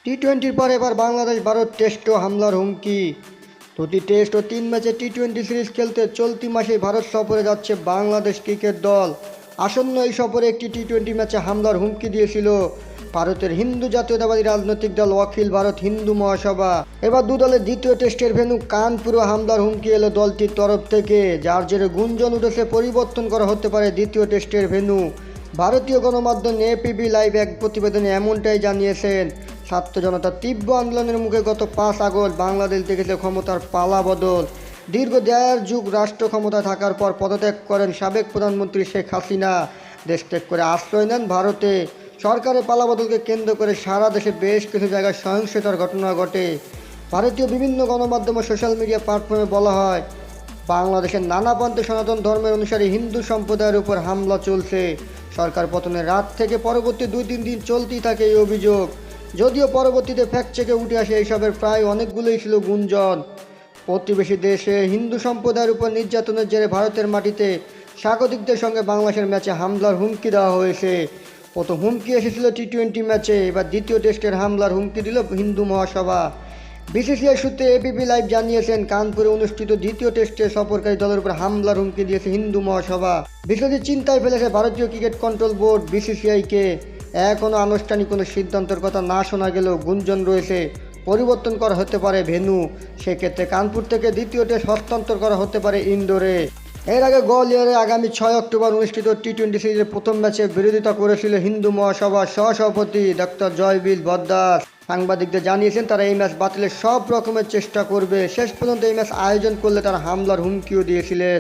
টি-20-র পর এবার বাংলাদেশ ভারত টেস্টও হামলার হুমকি। দুটি টেস্ট ও 3 ম্যাচে টি-20 সিরিজ খেলতে চলতি মাসে ভারত সফরে যাচ্ছে বাংলাদেশ ক্রিকেট দল। আসন্ন এই সফরে একটি টি-20 ম্যাচে হামলার হুমকি দিয়েছিল ভারতের হিন্দু জাতীয়তাবাদী রাজনৈতিক দল অখিল ভারত হিন্দু মহাসভা। এবার দু দলের দ্বিতীয় টেস্টের ভেন্যু কানপুরে হামলার হুমকি এলো দলটির তরফ থেকে, যার জেরে গুঞ্জন উঠেছে পরিবর্তন করা হতে পারে দ্বিতীয় টেস্টের ভেন্যু। ভারতীয় গণমাধ্যম এপিবি লাইভ এক প্রতিবেদনে এমনটাই জানিয়েছেন। ছাত্র জনতার তীব্র আন্দোলনের মুখে গত 5 আগস্ট বাংলাদেশ দেখেছে ক্ষমতার পালা বদল। দীর্ঘ 1.5 যুগ রাষ্ট্র ক্ষমতায় থাকার পর পদত্যাগ করেন সাবেক প্রধানমন্ত্রী শেখ হাসিনা। দেশ ত্যাগ করে আশ্রয় নেন ভারতে। সরকারের পালাবদলকে কেন্দ্র করে সারা দেশে বেশ কিছু জায়গায় সহিংসতার ঘটনা ঘটে। ভারতীয় বিভিন্ন গণমাধ্যম ও সোশ্যাল মিডিয়া প্ল্যাটফর্মে বলা হয়, বাংলাদেশের নানা প্রান্তে সনাতন ধর্মের অনুসারী হিন্দু সম্প্রদায়ের উপর হামলা চলছে। সরকার পতনের রাত থেকে পরবর্তী 2-3 দিন চলতেই থাকে এই অভিযোগ। যদিও পরবর্তীতে ফ্যাক্ট চেকে উঠে আসে এইসবের প্রায় অনেকগুলোই ছিল গুঞ্জন। প্রতিবেশী দেশে হিন্দু সম্প্রদায়ের উপর নির্যাতনের জেরে ভারতের মাটিতে স্বাগতিকদের সঙ্গে বাংলাদেশের ম্যাচে হামলার হুমকি দেওয়া হয়েছে। প্রথম হুমকি এসেছিল টি-20 ম্যাচে, এবার দ্বিতীয় টেস্টের হামলার হুমকি দিল হিন্দু মহাসভা। বিসিসিআই সূত্রে এপিপি লাইভ জানিয়েছেন, কানপুরে অনুষ্ঠিত দ্বিতীয় টেস্টে সফরকারী দলের উপর হামলার হুমকি দিয়েছে হিন্দু মহাসভা। বিষয়টি চিন্তায় ফেলেছে ভারতীয় ক্রিকেট কন্ট্রোল বোর্ড বিসিসিআইকে। এখনও আনুষ্ঠানিক কোনো সিদ্ধান্তের কথা না শোনা গেলেও গুঞ্জন রয়েছে পরিবর্তন করা হতে পারে ভেন্যু। সেক্ষেত্রে কানপুর থেকে দ্বিতীয় টেস্ট হস্তান্তর করা হতে পারে ইন্দোরে। এর আগে গোয়ালিয়রে আগামী 6 অক্টোবর অনুষ্ঠিত টি-20 সিরিজের প্রথম ম্যাচে বিরোধিতা করেছিল হিন্দু মহাসভার সহসভাপতি ডক্টর জয়বীর বদ্দাস। সাংবাদিকদের জানিয়েছেন তারা এই ম্যাচ বাতিলের সব রকমের চেষ্টা করবে। শেষ পর্যন্ত এই ম্যাচ আয়োজন করলে তারা হামলার হুমকিও দিয়েছিলেন।